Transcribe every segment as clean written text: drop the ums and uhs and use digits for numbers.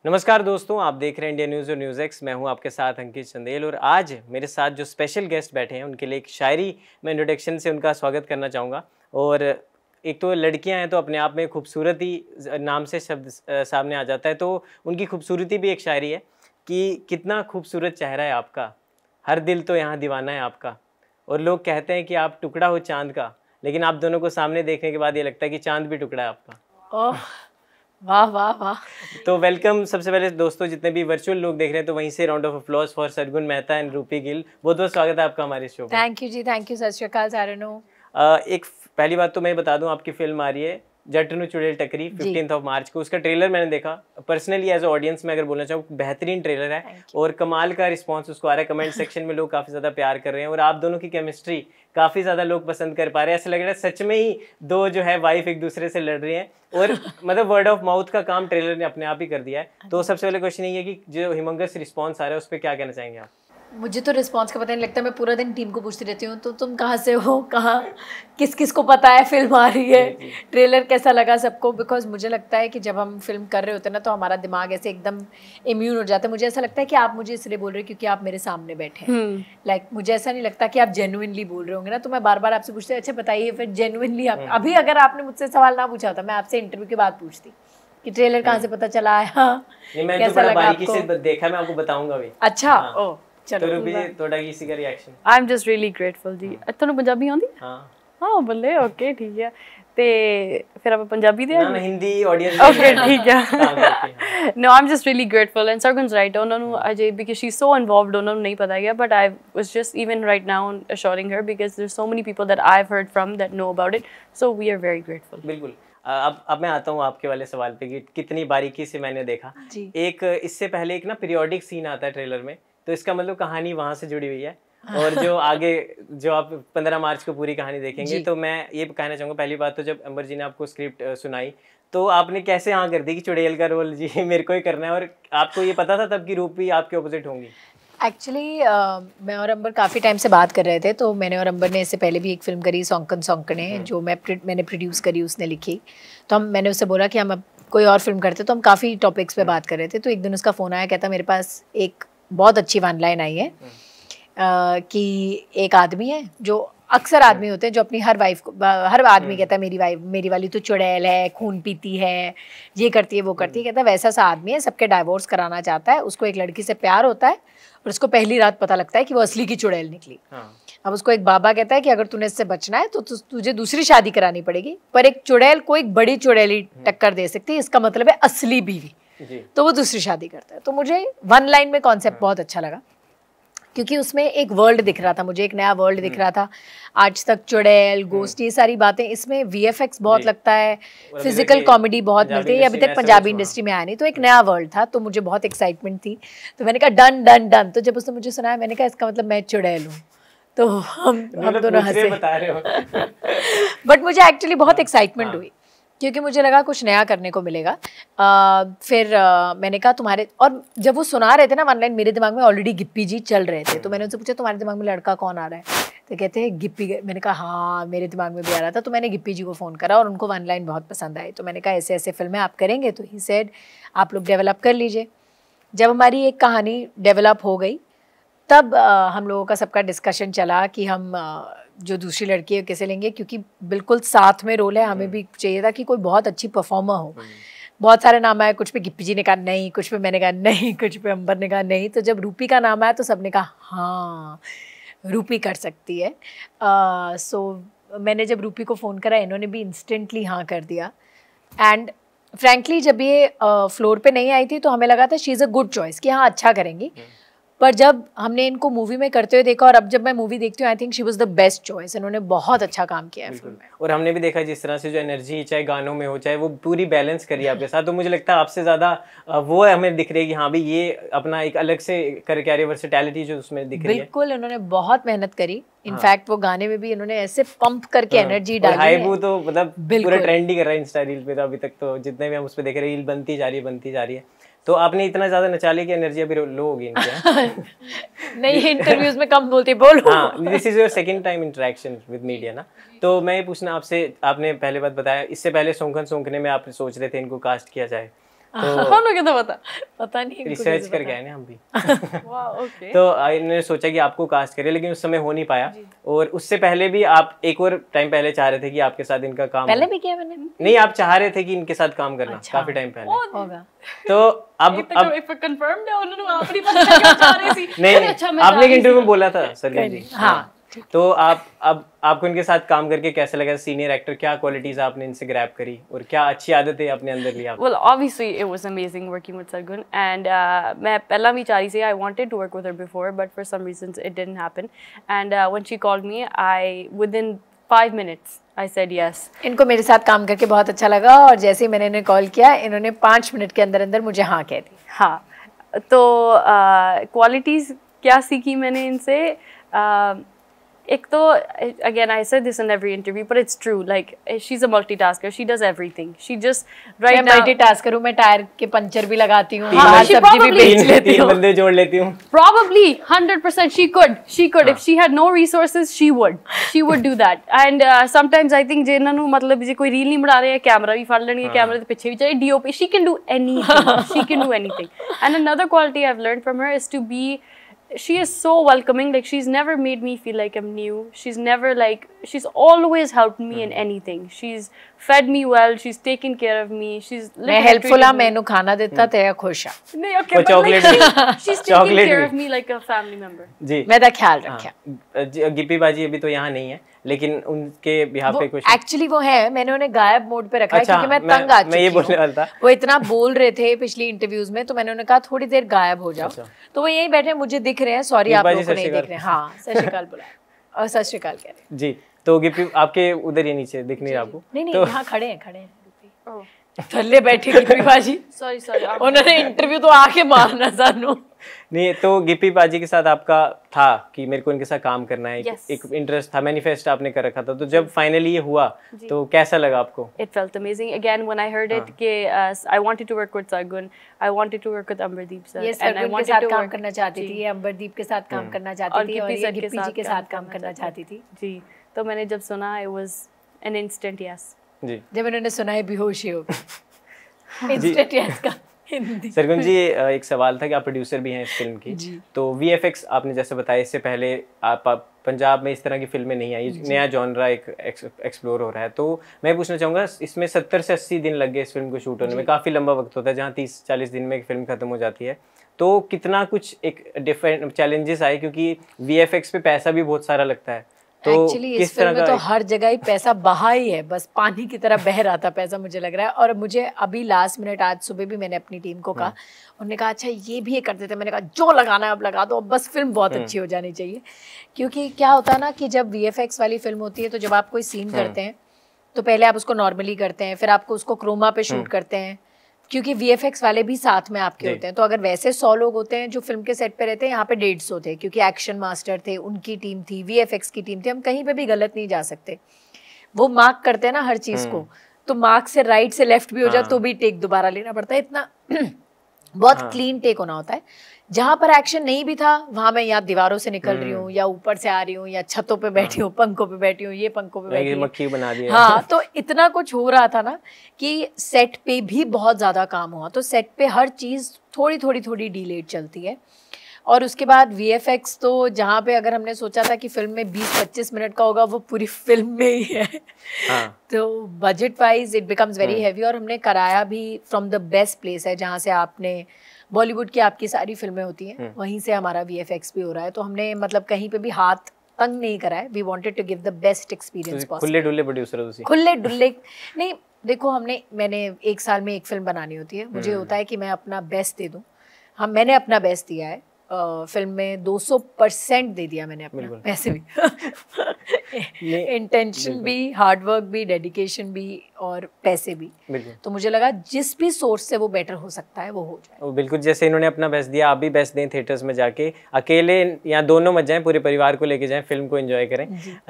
नमस्कार दोस्तों, आप देख रहे हैं इंडिया न्यूज़ और न्यूज़ एक्स। मैं हूं आपके साथ अंकित चंदेल और आज मेरे साथ जो स्पेशल गेस्ट बैठे हैं उनके लिए एक शायरी में इंट्रोडक्शन से उनका स्वागत करना चाहूँगा। और एक तो लड़कियां हैं तो अपने आप में खूबसूरती नाम से शब्द सामने आ जाता है, तो उनकी खूबसूरती भी एक शायरी है कि कितना खूबसूरत चेहरा है आपका, हर दिल तो यहाँ दीवाना है आपका। और लोग कहते हैं कि आप टुकड़ा हो चाँद का, लेकिन आप दोनों को सामने देखने के बाद ये लगता है कि चाँद भी टुकड़ा है आपका। ओह वाह वाह वाह। तो वेलकम सबसे पहले दोस्तों, जितने भी वर्चुअल लोग देख रहे हैं तो वहीं से round of applause for Sargun Mehta and रूपी गिल। बहुत बहुत स्वागत है आपका हमारे शो में। Thank you ji, thank you. Sat Sri अकाल साਰਿਆਂ ਨੂੰ। एक पहली बात तो मैं बता दूं, आपकी फिल्म आ रही है जटनू चुड़ैल टकरी 15 ऑफ मार्च को। उसका ट्रेलर मैंने देखा पर्सनली एज ऑडियंस में, अगर बोलना चाहूँ बेहतरीन ट्रेलर है और कमाल का रिस्पांस उसको आ रहा है। कमेंट सेक्शन में लोग काफी ज्यादा प्यार कर रहे हैं और आप दोनों की केमिस्ट्री काफी ज्यादा लोग पसंद कर पा रहे हैं। ऐसा लग रहा है सच में ही दो जो है वाइफ एक दूसरे से लड़ रही हैं और मतलब वर्ड ऑफ माउथ का काम ट्रेलर ने अपने आप ही कर दिया है। तो सबसे पहले क्वेश्चन ये है कि जो ह्यूमंगस रिस्पॉन्स आ रहा है उस पर क्या कहना चाहेंगे आप? मुझे तो रिस्पांस का पता नहीं लगता। मैं पूरा दिन टीम को पूछती रहती हूँ तो तुम कहाँ से हो, कहाँ किस किस को पता है फिल्म आ रही है, ट्रेलर कैसा लगा सबको। बिकॉज मुझे लगता है कि जब हम फिल्म कर रहे होते हैं ना तो हमारा दिमाग ऐसे एकदम इम्यून हो जाता है। मुझे ऐसा लगता है कि आप मुझे इसलिए बोल रहे हो क्योंकि आप मेरे सामने बैठे हैं। लाइक मुझे ऐसा नहीं लगता कि आप जेन्युइनली बोल रहे होंगे ना। तो मैं बार बार आपसे पूछती हूँ अच्छा बताइए फिर जेन्युइनली आप। अभी अगर आपने मुझसे सवाल ना पूछा होता मैं आपसे इंटरव्यू के बाद पूछती कि ट्रेलर कहाँ से पता चला है। कैसा लगा आपको? देखा, मैं आपको बताऊंगा अभी। अच्छा ओ तो रूबी ਤੁਹਾਡਾ ਕੀ ਸੀਗਾ reaction? I am just really grateful ji. ਤੁਹਾਨੂੰ ਪੰਜਾਬੀ ਆਉਂਦੀ? ਹਾਂ ਬੱਲੇ ਓਕੇ ਠੀਕ ਹੈ। ਤੇ ਫਿਰ ਆਪਾਂ ਪੰਜਾਬੀ ਦੇ ਨਾ ਹਿੰਦੀ ਆਡੀਅנס ਓਕੇ ਠੀਕ ਹੈ। No I am just really grateful and Sargun's right ਉਹਨਾਂ ਨੂੰ ਅਜੇ because she's so involved ਉਹਨਾਂ ਨੂੰ ਨਹੀਂ ਪਤਾ ਹੈਗਾ but I was just even right now assuring her because there's so many people that I've heard from that know about it, so we are very grateful। बिल्कुल। अब मैं आता हूँ आपके वाले सवाल पे कि कितनी बारीकी से मैंने देखा। एक इससे पहले एक ना पीरियोडिक सीन आता है ट्रेलर में, तो इसका मतलब कहानी वहाँ से जुड़ी हुई है। और जो आगे जो आप 15 मार्च को पूरी कहानी देखेंगे तो मैं ये कहना चाहूँगा, पहली बात तो जब अंबर जी ने आपको स्क्रिप्ट सुनाई तो आपने कैसे हाँ कर दी कि चुड़ैल का रोल जी मेरे को ही करना है? और आपको ये पता था तब कि रूपी आपके ऑपोजिट होंगी? एक्चुअली मैं और अंबर काफ़ी टाइम से बात कर रहे थे। तो मैंने और अंबर ने इससे पहले भी एक फिल्म करी सौंकन सौंकने, जो मैंने प्रोड्यूस करी, उसने लिखी। तो मैंने उससे बोला कि हम अब कोई और फिल्म करते, तो हम काफ़ी टॉपिक्स पे बात कर रहे थे। तो एक दिन उसका फ़ोन आया, कहता मेरे पास एक बहुत अच्छी वन लाइन आई है कि एक आदमी है, जो अक्सर आदमी होते हैं जो अपनी हर वाइफ को, हर आदमी कहता है मेरी वाइफ, मेरी वाली तो चुड़ैल है, खून पीती है, ये करती है वो करती है। कहता है वैसा सा आदमी है, सबके डाइवोर्स कराना चाहता है, उसको एक लड़की से प्यार होता है और उसको पहली रात पता लगता है कि वो असली की चुड़ैल निकली। अब उसको एक बाबा कहता है कि अगर तूने इससे बचना है तो तुझे दूसरी शादी करानी पड़ेगी, पर एक चुड़ैल को एक बड़ी चुड़ैल ही टक्कर दे सकती है, इसका मतलब है असली बीवी। तो वो दूसरी शादी करता है। तो मुझे वन लाइन में कॉन्सेप्ट बहुत अच्छा लगा क्योंकि उसमें एक वर्ल्ड दिख रहा था, मुझे एक नया वर्ल्ड दिख रहा था। आज तक चुड़ैल, गोस्ट, ये सारी बातें, इसमें VFX बहुत लगता है, फिजिकल कॉमेडी बहुत मिलती है, ये अभी तक पंजाबी इंडस्ट्री में आया नहीं। तो एक नया वर्ल्ड था, तो मुझे बहुत एक्साइटमेंट थी। तो मैंने कहा डन डन डन। तो जब उसने मुझे सुनाया मैंने कहा इसका मतलब मैं चुड़ैल हूँ। तो हम दोनों हंसे बट मुझे एक्चुअली बहुत एक्साइटमेंट हुई क्योंकि मुझे लगा कुछ नया करने को मिलेगा। फिर मैंने कहा तुम्हारे, और जब वो सुना रहे थे ना वन लाइन, मेरे दिमाग में ऑलरेडी गिप्पी जी चल रहे थे। तो मैंने उनसे पूछा तुम्हारे दिमाग में लड़का कौन आ रहा है? तो कहते हैं गिप्पी। मैंने कहा हाँ मेरे दिमाग में भी आ रहा था। तो मैंने गिप्पी जी को फ़ोन करा और उनको वन लाइन बहुत पसंद आई। तो मैंने कहा ऐसे ऐसे फिल्में आप करेंगे? तो ही सेड आप लोग डेवलप कर लीजिए। जब हमारी एक कहानी डेवलप हो गई तब हम लोगों का सबका डिस्कशन चला कि हम जो दूसरी लड़की है कैसे लेंगे, क्योंकि बिल्कुल साथ में रोल है। हमें भी चाहिए था कि कोई बहुत अच्छी परफॉर्मर हो। बहुत सारे नाम आए, कुछ पे गिप्पी जी ने कहा नहीं, कुछ पे मैंने कहा नहीं, कुछ पे अंबर ने कहा नहीं। तो जब रूपी का नाम आया तो सबने कहा हाँ रूपी कर सकती है। सो मैंने जब रूपी को फ़ोन करा, इन्होंने भी इंस्टेंटली हाँ कर दिया। एंड फ्रैंकली जब ये फ्लोर पे नहीं आई थी तो हमें लगा था she is a good choice कि हाँ अच्छा करेंगी। पर जब हमने इनको मूवी में करते हुए देखा और अब जब मैं मूवी देखती हूँ I think she was the best choice. इन्होंने बहुत अच्छा काम किया है फिल्म में। और हमने भी देखा जिस तरह से जो एनर्जी चाहे गानों में हो चाहे वो पूरी बैलेंस करी है आपके साथ। तो मुझे लगता है आपसे ज़्यादा वो हमें दिख रही है कि हाँ भाई ये अपना एक अलग से कैरियर वर्सेटैलिटी जो उसमें दिख रही है। बिल्कुल, उन्होंने बहुत मेहनत करी। इनफैक्ट वो गाने में भी इन्होंने ऐसे पंप करके एनर्जी डाली है। वो तो मतलब पूरा ट्रेंड ही कर रहा है इंस्टा रील पे। तो अभी तक तो जितने भी हम उस पर देख रहे हैं रील बनती जा रही है। तो आपने इतना ज्यादा नचा लिया कि एनर्जी अभी लो होगी इनकी। नहीं इंटरव्यूज में कम बोलती, बोलो। हाँ, this is your second time interaction with media ना। तो मैं ये पूछना आपसे, आपने पहले बात बताया इससे पहले सौंकन सौंकने में आप सोच रहे थे इनको कास्ट किया जाए, हम लोग तो पता नहीं, रिसर्च करके आए ना हम भी। वाह, ओके। तो इन्होंने सोचा कि आपको कास्ट करें, लेकिन उस समय हो नहीं पाया। और उससे पहले भी आप एक और टाइम पहले चाह रहे थे कि आपके साथ इनका काम पहले भी किया मैंने। नहीं, आप चाह रहे थे कि इनके साथ काम करना काफी टाइम पहले होगा। तो अब कंफर्म्ड है, उन्होंने आप नहीं पता क्या चाह रही थी। नहीं, आपने एक इंटरव्यू में बोला था सरगुन जी। हाँ, तो आपको इनके साथ काम करके कैसा लगा? सीनियर एक्टर, क्या क्वालिटीज आपने इनसे ग्रैब करी और क्या अच्छी आदतें अपने अंदर ली आप? Well, obviously it was amazing working with Sargun, and मैं पहला भी चाह रही थी, I wanted to work with her before, but for some reasons it didn't happen. And when she called me, within 5 minutes I said yes. इनको मेरे साथ काम करके बहुत अच्छा लगा और जैसे ही मैंने इन्हें कॉल किया, इन्होंने 5 मिनट के अंदर अंदर मुझे हाँ कह दी। हाँ, तो क्वालिटीज़ क्या सीखी मैंने इनसे? एक तो again I said this in every interview, but it's true. Like she's a multitasker. She does everything. She just right now multitasker हूँ। मैं टायर के पंचर भी लगाती हूँ, सब्जी भी बेच लेती हूँ, बंदे जोड़ लेती हूँ। Probably 100% she could. If she had no resources, she would do that. And sometimes I think जिन्हां नूं मतलब जे कोई रील नहीं बना रहे हैं, कैमरा भी फड़ लेनी है, कैमरे के पीछे भी चले, DOP, she can do anything. And another quality I've learned from her is to be, she is so welcoming. Like she's never made me feel like I'm new. She's always helped me in anything. She's fed me well. She's taken care of me. She's मैं helpful आ, मैंने खाना देता ते खुश आ। नहीं, okay, but like she's taking care of me like a family member. जी, मैं दा ख्याल रखा। गिप्पी बाजी अभी तो यहाँ नहीं है, लेकिन उनके बिहाफ पे कुछ एक्चुअली वो है, मैंने उन्हें गायब मोड पे रखा है क्योंकि मैं तंग आ चुकी हूँ। मैं ये बोलने वाला था, वो इतना बोल रहे थे पिछली इंटरव्यूज में, तो मैंने उन्हें कहा थोड़ी देर गायब हो जाओ। तो वो यहीं बैठे मुझे दिख रहे हैं, सॉरी आप लोगों को नहीं दिख रहे। हाँ, सत श्री अकाल बुलाया और सत श्री अकाल कह रहे जी। तो गिप्पी आपके उधर ही नीचे दिख नहीं रहा आपको? नहीं, यहाँ खड़े हैं थल्ले बैठे गिप्पी बाजी। सॉरी उन्होंने इंटरव्यू तो आके मारना सानू। नहीं, तो गिप्पी बाजी के साथ आपका था कि मेरे को इनके साथ काम करना है, एक इंटरेस्ट था, मैनिफेस्ट आपने कर रखा था। तो जब फाइनली ये हुआ तो कैसा लगा आपको? It felt amazing. Again, when I heard it कि I wanted to work with Sargun, I wanted to work with Amberdeep sir, and I wanted to काम करना चाहती थी, अमरदीप के साथ काम करना चाहती थी और ये गिप्पी जी के साथ काम करना चाहती थी। जी, तो मैंने जब सुना, it was an instant yes. जी, जब उन्होंने सुना है बेहोश ही हो गए। इंस्टेंट यस का हिंदी। सरगुन जी, एक सवाल था कि आप प्रोड्यूसर भी हैं इस फिल्म की, तो VFX आपने जैसे बताया, इससे पहले आप पंजाब में इस तरह की फिल्में नहीं आई, नया जॉनरा एक एक्सप्लोर हो रहा है। तो मैं पूछना चाहूँगा, इसमें 70 से 80 दिन लग गए इस फिल्म को शूट होने में, काफ़ी लंबा वक्त होता है, जहाँ 30-40 दिन में एक फिल्म खत्म हो जाती है। तो कितना कुछ एक डिफरेंट चैलेंजेस आए, क्योंकि VFX पे पैसा भी बहुत सारा लगता है। तो एक्चुअली इस फिल्म में तो हर जगह ही पैसा बहा ही है, बस पानी की तरह बह रहा था पैसा, मुझे लग रहा है। और मुझे अभी लास्ट मिनट, आज सुबह भी मैंने अपनी टीम को कहा, उन्होंने कहा अच्छा ये भी ये कर देते, मैंने कहा जो लगाना है अब लगा दो, अब बस फिल्म बहुत अच्छी हो जानी चाहिए। क्योंकि क्या होता है ना कि जब VFX वाली फिल्म होती है, तो जब आप कोई सीन करते हैं तो पहले आप उसको नॉर्मली करते हैं, फिर आपको उसको क्रोमा पे शूट करते हैं, क्योंकि VFX वाले भी साथ में आपके होते हैं। तो अगर वैसे 100 लोग होते हैं जो फिल्म के सेट पे रहते हैं, यहाँ पे 150 थे, क्योंकि एक्शन मास्टर थे, उनकी टीम थी, VFX की टीम थी, हम कहीं पे भी गलत नहीं जा सकते। वो मार्क करते हैं ना हर चीज को, तो मार्क से राइट से लेफ्ट भी हो जाए तो भी टेक दोबारा लेना पड़ता है, इतना बहुत क्लीन टेक होना होता है। जहाँ पर एक्शन नहीं भी था, वहां मैं या दीवारों से निकल रही हूँ, या ऊपर से आ रही हूँ, या छतों पे बैठी हूँ, पंखों पे बैठी हूँ, ये पंखों पे बैठी हूँ, मक्खी बना दिया। हाँ, तो इतना कुछ हो रहा था ना कि सेट पे भी बहुत ज्यादा काम हुआ। तो सेट पे हर चीज थोड़ी डिलेड चलती है। और उसके बाद VFX तो जहाँ पे अगर हमने सोचा था कि फिल्म में 20-25 मिनट का होगा, वो पूरी फिल्म में ही है। तो budget wise it becomes very heavy. और हमने कराया भी फ्रॉम द बेस्ट प्लेस है, जहाँ से आपने बॉलीवुड की आपकी सारी फिल्में होती हैं, वहीं से हमारा VFX भी हो रहा है। तो हमने मतलब कहीं पे भी हाथ तंग नहीं करा है। We wanted to give the best experience possible. खुले डुल्ले प्रोड्यूसर हो, खुले डुल्ले नहीं, देखो मैंने एक साल में एक फिल्म बनानी होती है, मुझे होता है कि मैं अपना बेस्ट दे दूं। मैंने अपना बेस्ट दिया है फिल्म में, 200% दे दिया मैंने अपना, पैसे भी, इंटेंशन भी, हार्डवर्क भी, डेडिकेशन भी और पैसे भी। तो मुझे लगा जिस भी सोर्स से वो बेटर हो सकता है वो हो जाए। बिल्कुल, जैसे इन्होंने अपना बेस्ट दिया, आप भी बेस्ट दें थिएटर्स में जाके, अकेले या दोनों मत जाएं, पूरे परिवार को लेके जाएं, फिल्म को एंजॉय करें।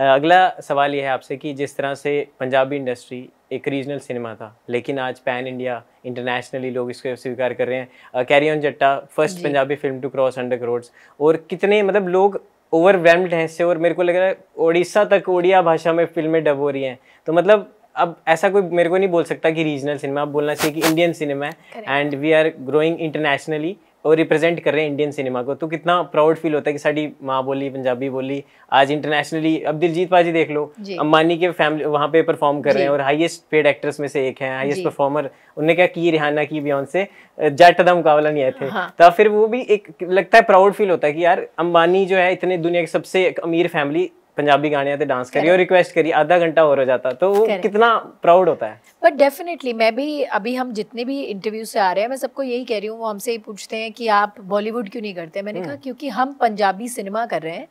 अगला सवाल ये है आपसे कि जिस तरह से पंजाबी इंडस्ट्री एक रीजनल सिनेमा था, लेकिन आज पैन इंडिया इंटरनेशनली लोग इसको स्वीकार कर रहे हैं। Carry on Jatta first Punjabi film to cross 100 crore, और कितने मतलब लोग ओवरवेल्म्ड हैं इससे। और मेरे को लग रहा है उड़ीसा तक ओडिया भाषा में फिल्में डब हो रही हैं। तो मतलब अब ऐसा कोई मेरे को नहीं बोल सकता कि रीजनल सिनेमा, आप बोलना चाहिए कि इंडियन सिनेमा है and we are growing internationally और रिप्रेजेंट कर रहे हैं इंडियन सिनेमा को। तो कितना प्राउड फील होता है कि साड़ी माँ बोली पंजाबी बोली आज इंटरनेशनली, अब दिलजीत पाजी देख लो, अंबानी के फैमिली वहाँ पे परफॉर्म कर रहे हैं और हाईएस्ट पेड एक्ट्रेस में से एक है, हाईएस्ट परफॉर्मर। उन्होंने क्या की, रिहाना की, बियॉन्से, जट का मुकाबला नहीं आए थे। तो फिर वो भी एक लगता है प्राउड फील होता है कि यार अंबानी जो है इतने दुनिया की सबसे अमीर फैमिली पंजाबी गाने आते डांस करिए और रिक्वेस्ट करिए, आधा घंटा और हो जाता, तो वो कितना प्राउड होता है। बट डेफिनेटली मैं भी, अभी हम जितने भी इंटरव्यू से आ रहे हैं मैं सबको यही कह रही हूँ, वो हमसे ही पूछते हैं कि आप बॉलीवुड क्यों नहीं करते। मैंने कहा क्योंकि हम पंजाबी सिनेमा कर रहे हैं,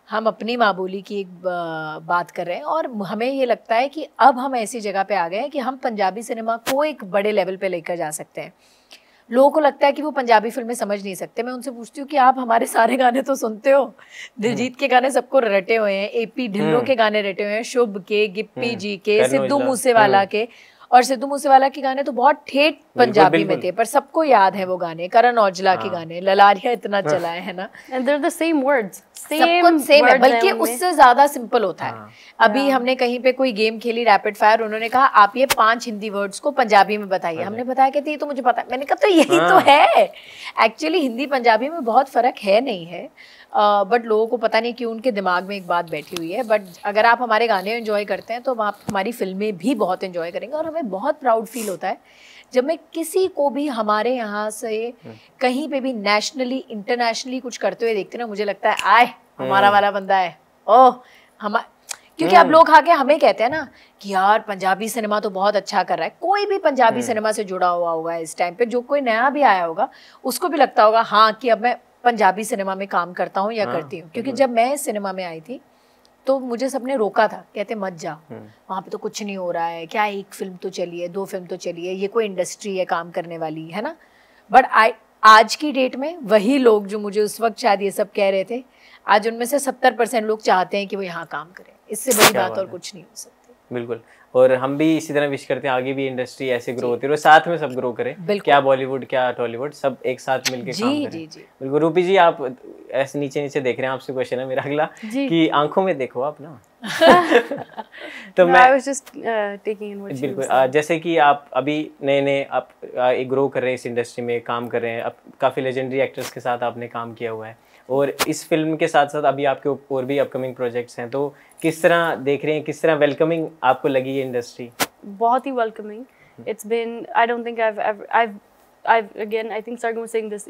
हम अपनी माँ बोली की एक बात कर रहे हैं और हमें ये लगता है कि अब हम ऐसी जगह पे आ गए हैं कि हम पंजाबी सिनेमा को एक बड़े लेवल पे लेकर जा सकते हैं। लोगों को लगता है कि वो पंजाबी फिल्में समझ नहीं सकते। मैं उनसे पूछती हूँ कि आप हमारे सारे गाने तो सुनते हो, दिलजीत के गाने सबको रटे हुए हैं, एपी ढिल्लों के गाने रटे हुए हैं, शुभ के, गिप्पी जी के, सिद्धू मूसेवाला के, और सिद्धू मूसेवाला के गाने तो बहुत ठेठ पंजाबी में थे पर सबको याद है वो गाने, करण औजला के गाने, ललारिया इतना चला है ना, and they're the same words, same है, बल्कि उससे ज्यादा सिंपल होता है। अभी हमने कहीं पे कोई गेम खेली रैपिड फायर, उन्होंने कहा आप ये 5 हिंदी वर्ड्स को पंजाबी में बताइए, हमने बताया कहते ये तो मुझे पता है, मैंने कहा तो यही तो है। एक्चुअली हिंदी पंजाबी में बहुत फर्क है नहीं है, बट लोगों को पता नहीं क्यों उनके दिमाग में एक बात बैठी हुई है। बट अगर आप हमारे गाने एंजॉय करते हैं तो आप हमारी फिल्में भी बहुत एंजॉय करेंगे और हमें बहुत प्राउड फील होता है जब मैं किसी को भी हमारे यहाँ से कहीं पे भी नेशनली इंटरनेशनली कुछ करते हुए देखते ना, मुझे लगता है आए हमारा वाला बंदा है, ओह हमारा, क्योंकि अब लोग आके हमें कहते हैं ना कि यार पंजाबी सिनेमा तो बहुत अच्छा कर रहा है। कोई भी पंजाबी सिनेमा से जुड़ा हुआ होगा इस टाइम पे, जो कोई नया भी आया होगा उसको भी लगता होगा हाँ कि अब मैं पंजाबी सिनेमा में काम करता हूँ या करती हूँ। क्योंकि जब मैं इस सिनेमा में आई थी तो मुझे सबने रोका था, कहते मत जा वहाँ पे तो कुछ नहीं हो रहा है, क्या एक फिल्म तो चलिए, 2 फिल्म तो चलिए, ये कोई इंडस्ट्री है काम करने वाली है ना। बट आज की डेट में वही लोग जो मुझे उस वक्त शायद ये सब कह रहे थे, आज उनमें से 70% लोग चाहते हैं कि वो यहाँ काम करें। इससे बड़ी बात और कुछ नहीं हो सकती। बिल्कुल, और हम भी इसी तरह विश करते हैं आगे भी इंडस्ट्री ऐसे ग्रो होती है और साथ में सब ग्रो करें, क्या बॉलीवुड क्या टॉलीवुड, सब एक साथ मिलके काम करें। बिल्कुल। रूपी जी आप ऐसे नीचे नीचे देख रहे हैं, आपसे क्वेश्चन है मेरा अगला कि आंखों में देखो आप ना तो मैं बिल्कुल, जैसे कि आप अभी नए नए आप ग्रो कर रहे हैं इस इंडस्ट्री में, काम कर रहे हैं, अब काफ़ी लेजेंडरी एक्टर्स के साथ आपने काम किया हुआ है और इस फिल्म के साथ साथ अभी आपके और भी अपकमिंग प्रोजेक्ट्स हैं, तो किस तरह देख रहे हैं, किस तरह वेलकमिंग आपको लगी ये इंडस्ट्री? बहुत ही welcoming. It's been, I don't think I've again, I think Sargon was saying this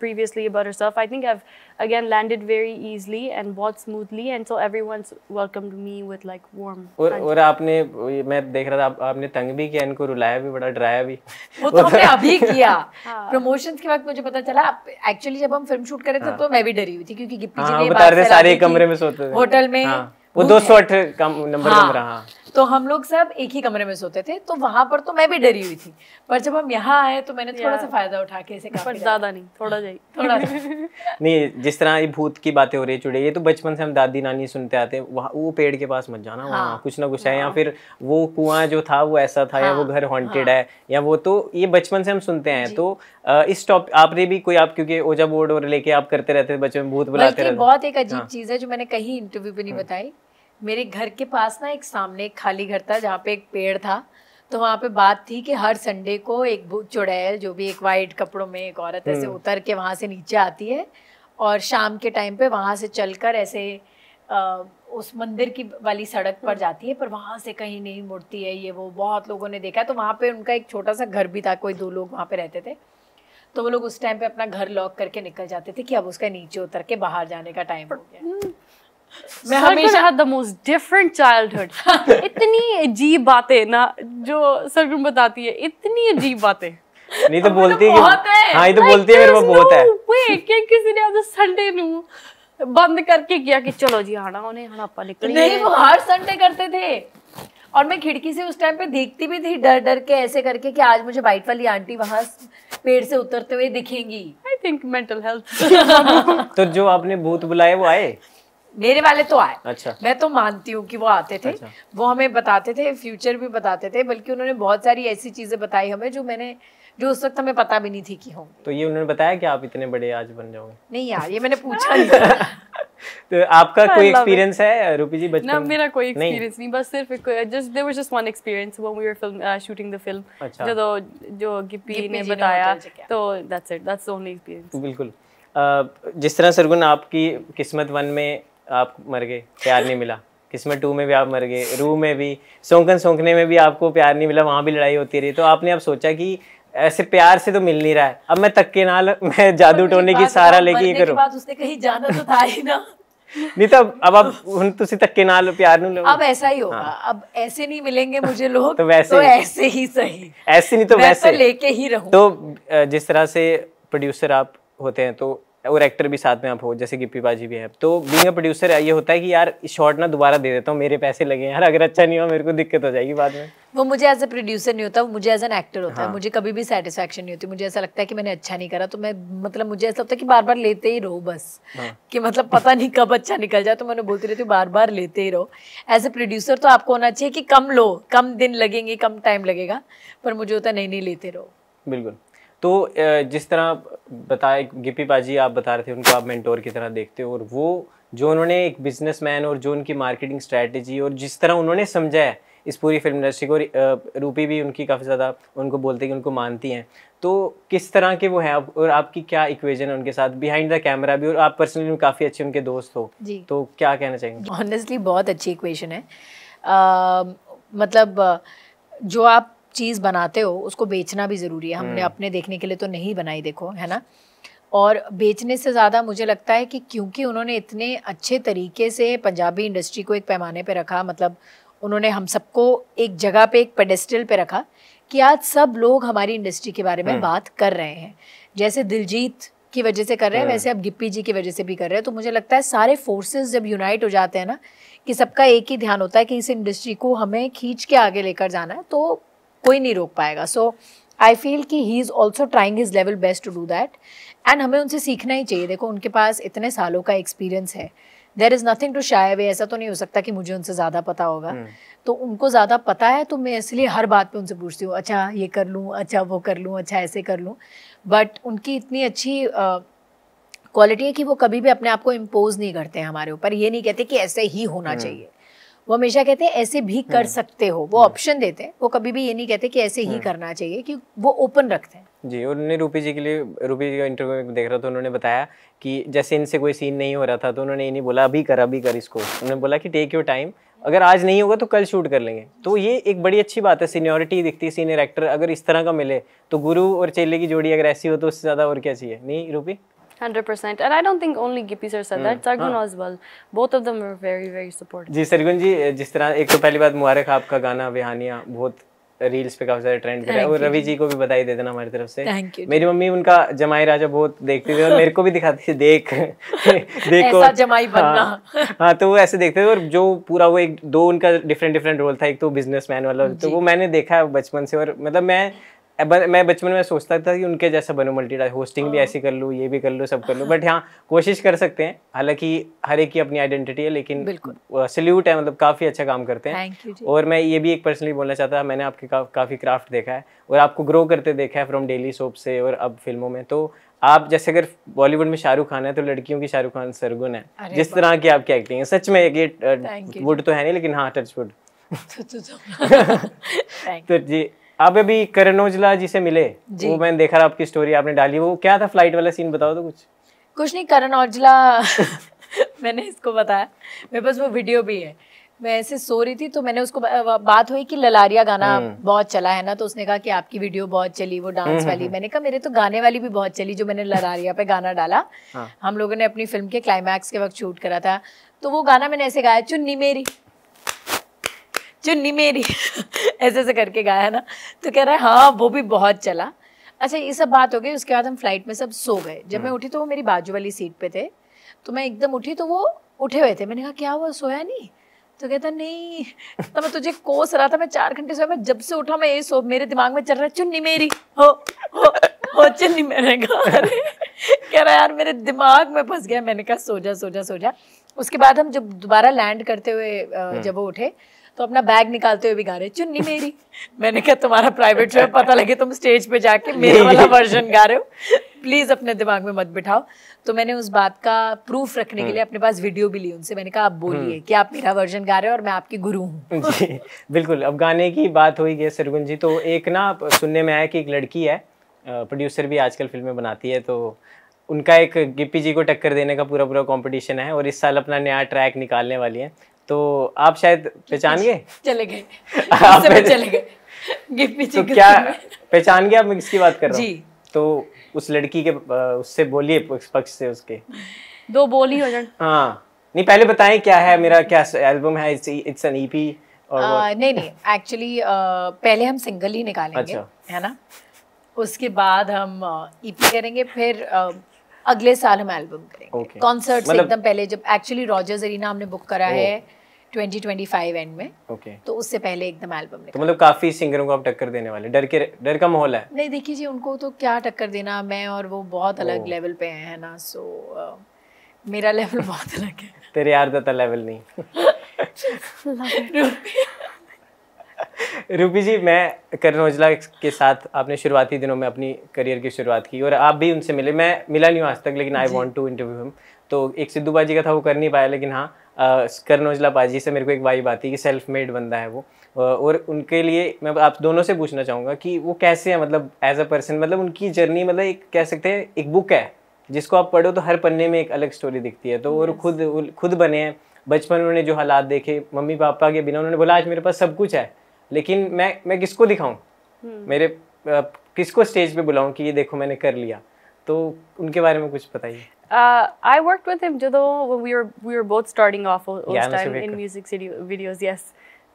previously about herself. I think I've again landed very easily and बहुत smoothly, and so everyone's welcomed me with like warm. और आपने, मैं देख रहा था आपने तंग भी किया, इनको रुलाया भी, बड़ा डराया भी। वो तो हमने अभी किया प्रमोशंस के वक्त। मुझे पता चला एक्चुअली जब हम फिल्म शूट कर रहे थे तो मैं भी डरी हुई थी क्योंकि गिप्पी जी ने बता रहे थे सारे कमरे में सोते थे होटल में, वो 208 नंबर कमरा, तो हम लोग सब एक ही कमरे में सोते थे, तो वहां पर तो मैं भी डरी हुई थी। पर जब हम यहाँ आए तो मैंने थोड़ा सा फायदा उठा के इसे, पर ज्यादा नहीं, थोड़ा नहीं, जिस तरह ये भूत की बातें हो रही है, चुड़ैल, ये तो बचपन से हम दादी नानी सुनते आते हैं, वहाँ वो पेड़ के पास मत जाना, वहाँ कुछ ना कुछ है, या फिर वो कुआं जो था वो ऐसा था, या वो घर हॉन्टेड है, या वो, तो ये बचपन से हम सुनते हैं। तो इस टॉप आपने भी कोई, आप क्योंकि ओजा बोर्ड और लेके आप करते रहते थे बचपन, भूत बुलाते रहते। बहुत एक अजीब चीज है जो मैंने कहीं इंटरव्यू पे नहीं बताई। मेरे घर के पास ना एक सामने एक खाली घर था जहाँ पे एक पेड़ था, तो वहाँ पे बात थी कि हर संडे को एक भूत चुड़ैल, जो भी एक वाइट कपड़ों में एक औरत ऐसे उतर के वहाँ से नीचे आती है और शाम के टाइम पे वहाँ से चलकर ऐसे उस मंदिर की वाली सड़क पर जाती है, पर वहाँ से कहीं नहीं मुड़ती है। ये वो बहुत लोगों ने देखा है। तो वहाँ पे उनका एक छोटा सा घर भी था, कोई 2 लोग वहाँ पे रहते थे, तो वो लोग उस टाइम पे अपना घर लॉक करके निकल जाते थे कि अब उसका नीचे उतर के बाहर जाने का टाइम हो गया। मैं हमेशा had the most different childhood. इतनी अजीब बातें ना जो सरगुन बताती है, इतनी अजीब बातें। नहीं तो बोलती है कि हाँ, ये तो बोलती है मेरे को बहुत है। वे क्या किसी ने आज संडे नू बंद करके किया कि चलो जी आना उन्हें हना पा निकली। नहीं, वो हर संडे करते थे और मैं खिड़की से उस टाइम पे देखती भी थी डर डर के ऐसे करके कि आज मुझे वाइट वाली आंटी वहाँ पेड़ से उतरते हुए दिखेंगी। I think mental health। तो जो आपने भूत बुलाए वो आए? मेरे वाले तो आए। अच्छा। मैं तो मानती हूँ कि वो आते थे। अच्छा। वो हमें बताते थे, फ्यूचर भी बताते थे, बल्कि उन्होंने बहुत सारी ऐसी चीजें बताई हमें जो उस वक्त हमें पता भी नहीं थी कि होंगी। तो ये उन्होंने बताया कि आप इतने बड़े आज बन जाओगे? नहीं यार, ये मैंने पूछा नहीं था। तो आपका कोई एक्सपीरियंस है रूपी जी बचपन? ना मेरा कोई एक्सपीरियंस नहीं, बस सिर्फ just there was just one experience when we were shooting the film, जो गिप्पी ने बताया, तो that's it, that's the only experience. बिल्कुल। जिस तरह सरगुन आपकी किस्मत 1 में आप मर गए, प्यार नहीं मिला, किस्मत 2 में भी आप मर गए, रू में भी, सौंकन सौंकने में भी आपको प्यार नहीं मिला, वहाँ भी लड़ाई होती रही, तो आपने अब सोचा कि ऐसे प्यार से तो मिल नहीं रहा है, अब मैं तक्के नाल मैं जादू टोने की सहारा लेके ही करूं। उसने कहीं जाना तो था ही ना। नहीं तो अब हुन तुसी तक्के नाल प्यार नहीं लोगे। अब ऐसा ही होगा। हाँ। अब ऐसे नहीं मिलेंगे मुझे लोग, तो ऐसे ही सही, ऐसे नहीं तो वैसे लेके ही रहूं। तो जिस तरह से प्रोड्यूसर आप होते हैं तो और एक्टर भी साथ में आप हो, जैसे गिप्पी पाजी भी है, तो बीइंग अ प्रोड्यूसर ये होता है कि यार शॉट ना दोबारा दे देता हूँ, मेरे पैसे लगे यार, अगर अच्छा नहीं हुआ मेरे को दिक्कत हो जाएगी बाद में। वो मुझे एज ए प्रोड्यूसर नहीं होता, वो मुझे एज एन एक्टर होता है। मुझे कभी भी सेटिस्फेक्शन नहीं होती, मुझे ऐसा लगता है कि मैंने अच्छा नहीं करा, तो मैं मतलब मुझे ऐसा होता है कि बार बार लेते ही रहो बस, कि मतलब पता नहीं कब अच्छा निकल जाए, तो मैंने बोलती रहती हूँ बार बार लेते ही रहो। एज ए प्रोड्यूसर तो आपको होना चाहिए कि कम लो, कम दिन लगेंगे, कम टाइम लगेगा, पर मुझे होता है नहीं लेते रहो। बिल्कुल। तो जिस तरह बताए गिप्पी पाजी, आप बता रहे थे उनको आप मेंटोर की तरह देखते हो, और वो जो उन्होंने एक बिजनेसमैन और जो उनकी मार्केटिंग स्ट्रैटेजी और जिस तरह उन्होंने समझा है इस पूरी फिल्म इंडस्ट्री को, रूपी भी उनकी काफ़ी ज़्यादा उनको बोलते हैं कि उनको मानती हैं, तो किस तरह के वो हैं और आपकी क्या इक्वेशन है उनके साथ बिहाइंड द कैमरा भी, और आप पर्सनली काफ़ी अच्छे उनके दोस्त हो, तो क्या कहना चाहेंगे? ऑनेस्टली बहुत अच्छी इक्वेशन है। मतलब जो आप चीज़ बनाते हो उसको बेचना भी ज़रूरी है। हमने अपने देखने के लिए तो नहीं बनाई, देखो, है ना। और बेचने से ज़्यादा मुझे लगता है कि क्योंकि उन्होंने इतने अच्छे तरीके से पंजाबी इंडस्ट्री को एक पैमाने पे रखा, मतलब उन्होंने हम सबको एक जगह पे, एक पेडेस्टल पे रखा, कि आज सब लोग हमारी इंडस्ट्री के बारे में बात कर रहे हैं। जैसे दिलजीत की वजह से कर रहे हैं, वैसे अब गिप्पी जी की वजह से भी कर रहे हैं। तो मुझे लगता है सारे फोर्सेस जब यूनाइट हो जाते हैं ना, कि सबका एक ही ध्यान होता है कि इस इंडस्ट्री को हमें खींच के आगे लेकर जाना है, तो कोई नहीं रोक पाएगा। सो आई फील कि he is also trying his level best to do that, and हमें उनसे सीखना ही चाहिए। देखो, उनके पास इतने सालों का एक्सपीरियंस है, there is nothing to shy away. ऐसा तो नहीं हो सकता कि मुझे उनसे ज़्यादा पता होगा, तो उनको ज़्यादा पता है, तो मैं इसलिए हर बात पे उनसे पूछती हूँ, अच्छा ये कर लूँ, अच्छा वो कर लूँ, अच्छा ऐसे कर लूँ। बट उनकी इतनी अच्छी क्वालिटी है कि वो कभी भी अपने आप को इम्पोज नहीं करते हैं हमारे ऊपर। ये नहीं कहते कि ऐसे ही होना चाहिए, वो हमेशा कहते हैं ऐसे भी कर सकते हो, वो ऑप्शन देते हैं। वो कभी भी ये नहीं कहते कि ऐसे ही करना चाहिए, कि वो ओपन रखते हैं। जी, और उन्होंने रूपी जी के लिए, रूपी जी का इंटरव्यू में देख रहा था, उन्होंने बताया कि जैसे इनसे कोई सीन नहीं हो रहा था तो उन्होंने ये नहीं बोला अभी कर इसको, उन्होंने बोला कि टेक योर टाइम, अगर आज नहीं होगा तो कल शूट कर लेंगे। तो ये एक बड़ी अच्छी बात है, सीनियरिटी दिखती है सीनियर एक्टर अगर इस तरह का मिले, तो गुरु और चेले की जोड़ी अगर ऐसी हो तो उससे ज़्यादा और क्या चाहिए, नहीं रूपी? 100%, and I don't think only Gippy sir said that. Sargun as well. Both of them were very, very supportive. जी सरगुन जी, जिस तरह एक तो पहली बात मुबारक, आपका गाना बेहानिया बहुत रील्स पे काफी सारे ट्रेंड कर रहा है, और रवि जी को भी बधाई दे देना हमारी तरफ से। मेरी मम्मी उनका जमाई राजा बहुत देखती थी और मेरे को भी दिखाती थी, देखो ऐसा जमाई बनना। हाँ, तो वो ऐसे देखते थे, और जो पूरा वो एक दो उनका डिफरेंट रोल था, एक तो बिजनेसमैन वाला, तो वो मैंने देखा है बचपन से, और मतलब मैं बचपन में सोचता था कि उनके जैसा बनूं, मल्टीटास्क, होस्टिंग भी ऐसी कर लूँ, ये भी कर लूँ, सब कर लूँ, बट हाँ कोशिश कर सकते हैं। हालांकि हर एक की अपनी आइडेंटिटी है, लेकिन सल्यूट है, मतलब काफ़ी अच्छा काम करते हैं। और मैं ये भी एक पर्सनली बोलना चाहता, मैंने आपके काफ़ी क्राफ्ट देखा है और आपको ग्रो करते देखा है, फ्रॉम डेली सोप से और अब फिल्मों में। तो आप जैसे अगर बॉलीवुड में शाहरुख खान है तो लड़कियों की शाहरुख खान सरगुन है, जिस तरह की आपकी एक्टिंग है, सच में ये वुड तो है नहीं, लेकिन हाँ टच वुड। तो जी, आप अभी करण औजला जी से मिले, वो मैंने देखा आपकी स्टोरी आपने डाली, वो क्या था फ्लाइट वाला सीन, बताओ तो कुछ नहीं। करण औजला मैंने इसको बताया, मेरे पास वो वीडियो भी है। मैं ऐसे सो रही थी तो मैंने उसको बात हुई कि ललारिया गाना बहुत चला है ना, तो उसने कहा कि आपकी वीडियो बहुत चली, वो डांस वाली। मैंने कहा मेरे तो गाने वाली भी बहुत चली, जो मैंने ललारिया पे गाना डाला। हम लोगों ने अपनी फिल्म के क्लाइमैक्स के वक्त शूट करा था, तो वो गाना मैंने ऐसे गाया, चुन्नी मेरी चुन्नी मेरी ऐसे ऐसे करके गाया ना। तो कह रहा है हाँ वो भी बहुत चला। अच्छा, ये सब बात हो गई। उसके बाद हम फ्लाइट में सब सो गए। जब मैं उठी तो वो मेरी बाजू वाली सीट पे थे, तो मैं एकदम उठी तो वो उठे हुए थे। मैंने कहा क्या हुआ, सोया नहीं? तो कहता नहीं, तो मैं तुझे कोस रहा था, मैं 4 घंटे सोया, मैं जब से उठा मैं ये सो, मेरे दिमाग में चल रहा है चुन्नी मेरी हो चुन्नी। मैंने कहा अरे, कह रहा यार मेरे दिमाग में फंस गया। मैंने कहा सो जा सो जा सो जा। उसके बाद हम जब दोबारा लैंड करते हुए जब वो उठे तो अपना बैग निकालते हुए भी गा रहे चुन्नी मेरी। मैंने कहा तुम्हारा प्राइवेट शो है, पता लगे तुम स्टेज पे जाके मेरा वाला वर्जन गा रहे हो। प्लीज अपने दिमाग में मत बिठाओ। तो मैंने उस बात का प्रूफ रखने के लिए अपने पास वीडियो भी ली उनसे। मैंने कहा आप बोलिए कि आप मेरा वर्जन गा रहे हो और मैं आपकी गुरु हूँ। जी बिल्कुल। अब गाने की बात हो ही गई सरगुन जी, तो एक ना सुनने में आया कि एक लड़की है, प्रोड्यूसर भी आजकल फिल्में बनाती है, तो उनका एक गिप्पी जी को टक्कर देने का पूरा कंपटीशन है और इस साल अपना नया ट्रैक निकालने वाली हैं। तो आप शायद पहचान गए? चले गए चले गए गिप्पी जी। तो क्या पहचान गए आप, मैं किसकी बात कर रहा हूँ? जी। तो उस लड़की के उससे बोलिए, पक्ष से उसके 2 बोल ही हो जाए। हाँ नहीं, पहले बताएं क्या है मेरा, क्या एल्बम है, इट्स एन ईपी और नहीं एक्चुअली पहले हम सिंगल ही निकालेंगे। अच्छा। है ना, उसके बाद हम ईपी करेंगे, फिर अगले साल हम एल्बम करेंगे। Okay. कॉन्सर्ट्स मतलब एकदम पहले, जब एक्चुअली रॉजर्स एरिना हमने बुक करा है 2025 एंड में, ओके। तो उससे पहले एकदम एल्बम तो मतलब काफी सिंगरों को आप टक्कर देने वाले, डर का माहौल है? नहीं देखिए जी, उनको तो क्या टक्कर देना, मैं और वो बहुत अलग लेवल पे हैं ना, सो मेरा लेवल बहुत अलग है। तेरे यार दाता लेवल नहीं। रूपी जी, मैं करण औजला के साथ आपने शुरुआती दिनों में अपनी करियर की शुरुआत की और आप भी उनसे मिले। मैं मिला नहीं हूँ आज तक, लेकिन I want to interview him. तो एक सिद्धू बाजी का था, वो कर नहीं पाया, लेकिन हाँ करण औजला बाजी से मेरे को एक वाइब आती है कि सेल्फ मेड बंदा है वो। और उनके लिए मैं आप दोनों से पूछना चाहूँगा कि वो कैसे है, मतलब एज अ पर्सन, मतलब उनकी जर्नी, मतलब एक कह सकते हैं एक बुक है जिसको आप पढ़ो तो हर पन्ने में एक अलग स्टोरी दिखती है। तो और खुद बने हैं, बचपन उन्होंने जो हालात देखे, मम्मी पापा के बिना, उन्होंने बोला आज मेरे पास सब कुछ है, लेकिन मैं किसको दिखाऊं, मेरे किसको स्टेज पे बुलाऊं कि ये देखो मैंने कर लिया। तो उनके बारे में कुछ बताइए। I worked with him ਜਦੋਂ when we were both starting off those time in music videos. Yes.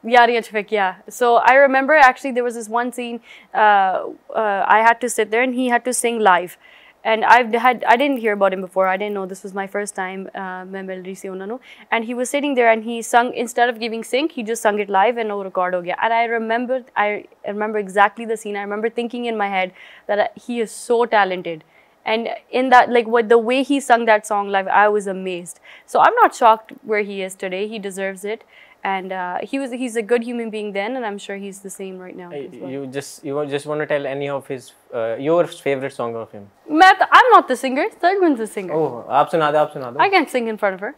Yari Chafik, yeah. So I remember actually there was this one scene I had to sit there and he had to sing live. And I didn't hear about him before. I didn't know, this was my first time. And he was sitting there and he sung, instead of giving sync, he just sung it live and no record ho gaya. And I remember exactly the scene. I remember thinking in my head that he is so talented. And in that, like the way he sung that song live, I was amazed. So I'm not shocked where he is today. He deserves it. And he's a good human being then, and I'm sure he's the same right now. You just want to tell any of his your favorite song of him? I'm not the singer. Sargun's the singer. Oh, आप सुना दो। I can't sing in front of her.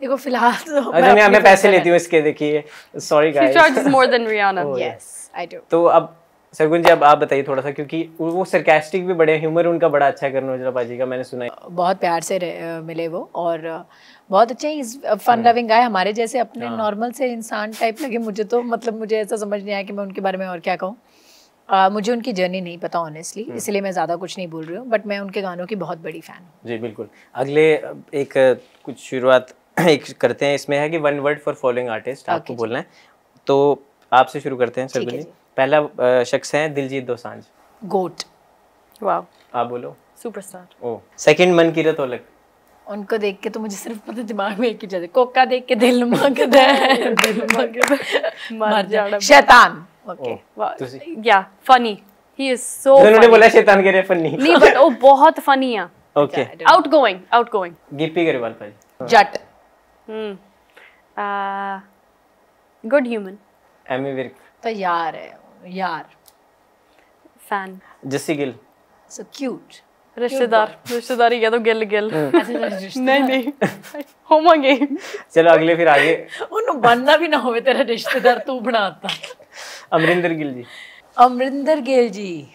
देखो फिलहाल तो मैं पैसे लेती हूँ इसके, देखिए। Sorry guys. She charges more than Rihanna. Oh, yes, I do. तो अब सरगुन जी, अब आप बताइए थोड़ा सा, क्योंकि वो सरकास्टिक भी बड़े, ह्यूमर उनका बड़ा अच्छा है करण औजला बाजी का, मैंने सुना है। बहुत प्यार से मिले वो, और बहुत अच्छे ही फन लविंग गाय, हमारे जैसे अपने नॉर्मल से इंसान टाइप लगे मुझे। तो मतलब मुझे ऐसा समझ नहीं आया कि मैं उनके बारे में और क्या कहूँ। मुझे उनकी जर्नी नहीं पता ऑनेस्टली, इसलिए मैं ज़्यादा कुछ नहीं बोल रही हूँ, बट मैं उनके गानों की बहुत बड़ी फ़ैन हूँ। जी बिल्कुल। अगले एक कुछ शुरुआत एक करते हैं, इसमें है कि 1 word फॉर फॉलोइंग आर्टिस्ट आपको बोलना है। तो आपसे शुरू करते हैं सरगुन जी। पहला शख्स है दिलजीत दोसांझ। गोट। वाओ। आप बोलो। सुपरस्टार। ओह। सेकंड मनकीरत औलख। उनको देख के तो मुझे सिर्फ पता, दिमाग में एक ही चीज़ है, कोका देख के दिल मांगता है, दिल मांगता है मर जाना। शैतान। ओके। या funny, he is so funny. उन्होंने बोला शैतान कह रहे फनी। नहीं, बट वो बहुत फनी है। ओके। आउटगोइंग। गिप्पी गरेवाल भाई। जट। Good human. एमी विर्क तो यार है, यार। Fan. Jassie Gill. So cute. रिश्तेदारी कह दो, गिल। नहीं होमा गेम। चलो अगले फिर आगे। उन्होंने बनना भी ना होवे तेरा रिश्तेदार, तू बनाता। अमरिंदर गिल जी। अमरिंदर गिल जी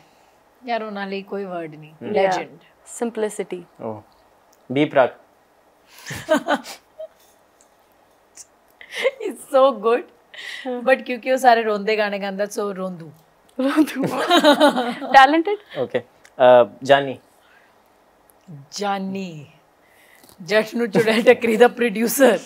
यार, उन्होंने कोई वर्ड नहीं, legend. Simplicity. Oh. B Praak. It's so good, but क्योंकि वो सारे रोंदे गाने गांदा, सो रोंदू। टैलेंटेड। ओके। जानी। जट नु चुड़ैल टकरी दा प्रोड्यूसर।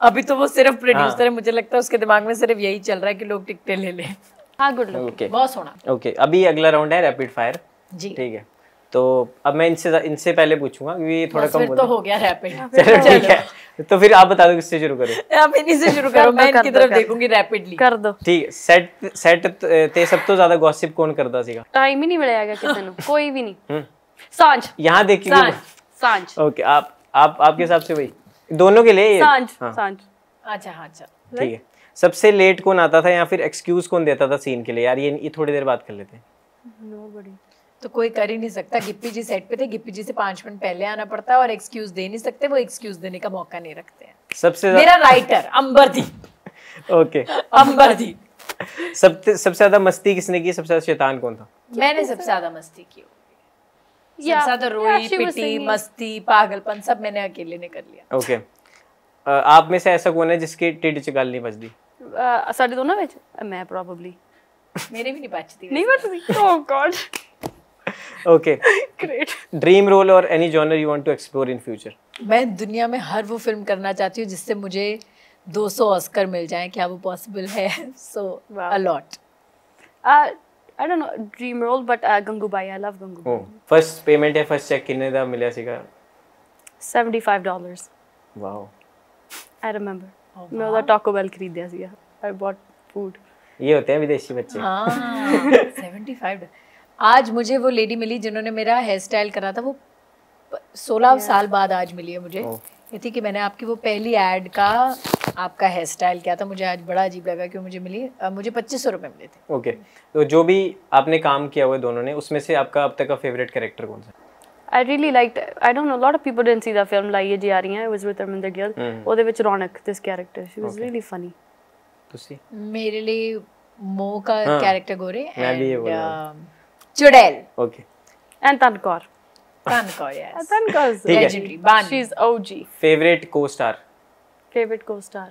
अभी तो वो सिर्फ प्रोड्यूसर है, मुझे लगता है उसके दिमाग में सिर्फ यही चल रहा है कि लोग टिकटें ले लें। हाँ, गुड लक। ओके, बहुत सोना। ओके, अभी अगला राउंड है रैपिड फायर जी, ठीक है। तो अब मैं इनसे पहले पूछूंगा क्योंकि थोड़ा कम तो हो गया रैपिड। चलो ठीक है, तो फिर आप बता दो किससे शुरू करूं। आप इन्हीं से शुरू करो, मैं इनकी तरफ देखूंगी रैपिडली। कर दो। ठीक है। सेट ते सब तो ज्यादा गॉसिप कौन करता सीगा? टाइम ही नहीं मिलेगा किसी को, कोई भी नहीं। सांझ। यहाँ देखिए सांझ। ओके, आपके हिसाब से वही दोनों के लिए सांझ। सांझ। अच्छा हाँ, अच्छा ठीक है। सबसे लेट कौन आता था या फिर एक्सक्यूज कौन देता था सीन के लिए, यार ये थोड़ी देर बात कर लेते हैं? Nobody। तो कोई कर ही नहीं सकता। गिप्पी जी सेट पे थे, गिप्पी जी से 5 मिनट पहले आना पड़ता है और एक्सक्यूज दे नहीं सकते, वो एक्सक्यूज देने का मौका नहीं रखते हैं। सबसे मेरा राइटर अंबरदीप। ओके, अंबरदीप। सबसे ज्यादा मस्ती किसने की, सबसे ज्यादा शैतान कौन था? मैंने सबसे ज्यादा मस्ती की होगी। सबसे ज्यादा रोई पिटी मस्ती पागलपन सब मैंने अकेले ने कर लिया। ओके, आप में से ऐसा कौन है जिसकी टिड च गल नहीं बजदी? साडे दोनों विच मैं प्रोबेबली मेरे भी नहीं बचती। नहीं बचती। Oh god. Okay, great. Dream role और any genre you want to explore in future? मैं दुनिया में हर वो फिल्म करना चाहती हूँ जिससे मुझे 200 ऑस्कर मिल जाएं। क्या वो पॉसिबल है? So a lot. I don't know dream role but Gangubai, I love Gangubai. First payment या फर्स्ट चेक कितने दा मिलिया सीगा? $75. Wow, I remember. मैं ਉਹਦਾ Taco Bell खरीदਿਆ ਸੀਗਾ। I bought food. ये होते हैं विदेशी बच्चे। हाँ, 75। आज मुझे वो लेडी मिली जिन्होंने मेरा हेयर स्टाइल करा था, वो 16 साल बाद आज मिली है मुझे। ये थी कि मैंने आपकी वो पहली एड का आपका हेयर स्टाइल किया था। मुझे आज बड़ा अजीब लगा कि मुझे मिली। मुझे 2500 रुपये मिले थे। ओके, तो जो भी आपने काम किया हुआ दोनों ने, उसमें से आपका अब तक का फेवरेट कैरेक्टर कौन सा? I really liked, I don't know, a lot of people didn't see the film लाइए जी आ रही हैं, it was with Arminder Gill. ਉਹਦੇ ਵਿੱਚ रौनक, this character, she was really funny. ਤੁਸੀਂ? मेरे लिए मो का कैरेक्टर गोरे मैं भी ये बोल रहा एंड चुड़ैल। Okay, And Tankor. Tankor, yes. Tankor is ठीक है। legendary। बानी। She's OG. फेवरेट को स्टार? Favorite co-star.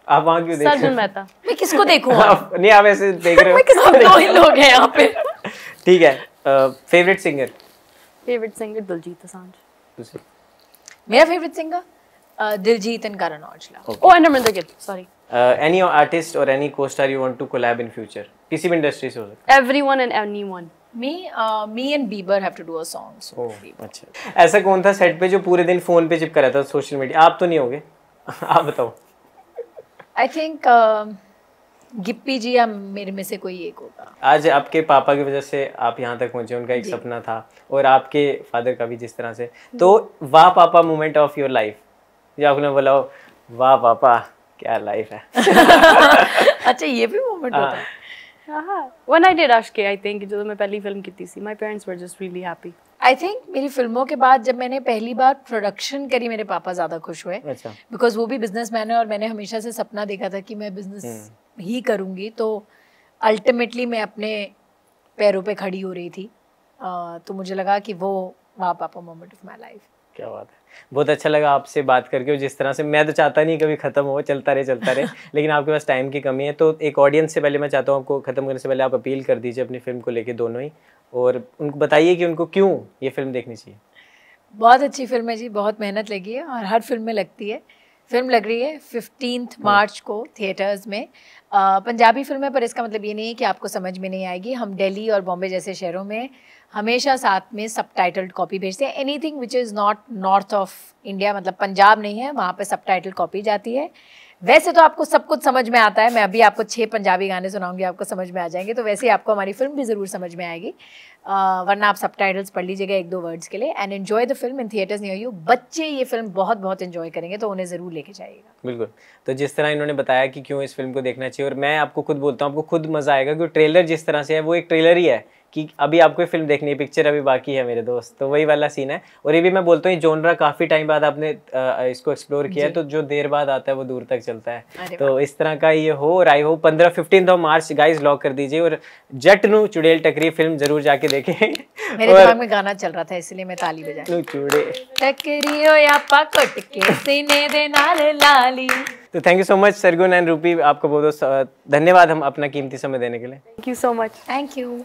आप वहाँ क्यों देख रहे सर्जुन हो? मेहता। मैं किसको देखूं? नहीं, आप ऐसे देख रहे हो। मैं किसको? दो ही लोग हैं यहाँ पे। ठीक है, favourite singer? Favorite singer Diljit Dosanjh. मेरा favourite singer Diljit and Karan Aujla. Oh, and Arminder Gill. Sorry. Any artist और any co-star you want to collab in future? किसी भी इंडस्ट्री से हो सकता है। Everyone and anyone. Me and Bieber have to do a song. So अच्छा, ऐसा कौन था सेट पे जो पूरे दिन फोन पे चिपका रहता था सोशल मीडिया? आप तो नहीं होगे? आप बताओ। I think गिप्पी जी या मेरे में से कोई एक होगा। आज आपके पापा की वजह से आप यहाँ तक पहुँचे, उनका एक सपना था, और आपके फादर का भी जिस तरह से, तो वाह पापा मोमेंट ऑफ योर लाइफ, जो आपने बोला हो वाह पापा क्या लाइफ है। अच्छा, ये भी मोमेंट होता है। When I did Ashke, I think जो मैं पहली फिल्म की थी, my parents were just really happy. I think मेरी फिल्मों के बाद जब मैंने पहली बार प्रोडक्शन करी, मेरे पापा ज्यादा खुश हुए। अच्छा, बिकॉज वो भी बिजनेसमैन है और मैंने हमेशा से सपना देखा था कि मैं बिजनेस ही करूँगी। तो अल्टीमेटली मैं अपने पैरों पे खड़ी हो रही थी। तो मुझे लगा कि वो वाह पापा मोमेंट ऑफ माई लाइफ। क्या बात है, बहुत अच्छा लगा आपसे बात करके। और जिस तरह से, मैं तो चाहता नहीं कभी ख़त्म हो, चलता रहे लेकिन आपके पास टाइम की कमी है। तो एक ऑडियंस से पहले मैं चाहता हूँ आपको ख़त्म करने से पहले आप अपील कर दीजिए अपनी फिल्म को लेके, दोनों ही, और उनको बताइए कि उनको क्यों ये फिल्म देखनी चाहिए। बहुत अच्छी फिल्म है जी, बहुत मेहनत लगी है और हर फिल्म में लगती है। फिल्म लग रही है 15 मार्च को थिएटर्स में। पंजाबी फिल्म है, पर इसका मतलब ये नहीं है कि आपको समझ में नहीं आएगी। हम दिल्ली और बॉम्बे जैसे शहरों में हमेशा साथ में सबटाइटल्ड कॉपी भेजते हैं। Anything which is not north of India, मतलब पंजाब नहीं है, वहाँ पे सबटाइटल कॉपी जाती है। वैसे तो आपको सब कुछ समझ में आता है। मैं अभी आपको 6 पंजाबी गाने सुनाऊंगी, आपको समझ में आ जाएंगे। तो वैसे ही आपको हमारी फिल्म भी ज़रूर समझ में आएगी। वरना आप सबटाइटल्स पढ़ लीजिएगा 1-2 वर्ड्स के लिए। And enjoy the film in theatres near you. बच्चे ये फिल्म बहुत बहुत एंजॉय करेंगे, तो उन्हें ज़रूर लेके जाइएगा। बिल्कुल। तो जिस तरह इन्होंने बताया कि क्यों इस फिल्म को देखना चाहिए, और मैं आपको खुद बोलता हूँ, आपको खुद मज़ा आएगा, क्योंकि ट्रेलर जिस तरह से है वो एक ट्रेलर ही है कि अभी आपको फिल्म देखनी है, पिक्चर अभी बाकी है मेरे दोस्त। तो वही वाला सीन है। और ये भी मैं बोलता हूँ, जॉनरा काफ़ी टाइम बाद आपने इसको एक्सप्लोर किया है, तो जो देर बाद आता है वो दूर तक चलता है। तो इस तरह का ये हो। और I hope 15 March guys lock कर दीजिए, और जट नू चुड़ैल टकरी फिल्म जरूर जाके देखें। मेरे दिमाग में गाना चल रहा था, इसलिए मैं ताली बजाई। चूड़े टकरी हो या पकड़ के सीने दे नाल लाली। तो thank you so much Sargun and रूपी, आपको बहुत बहुत धन्यवाद हम अपना कीमती समय देने के लिए। Thank you so much. Thank you.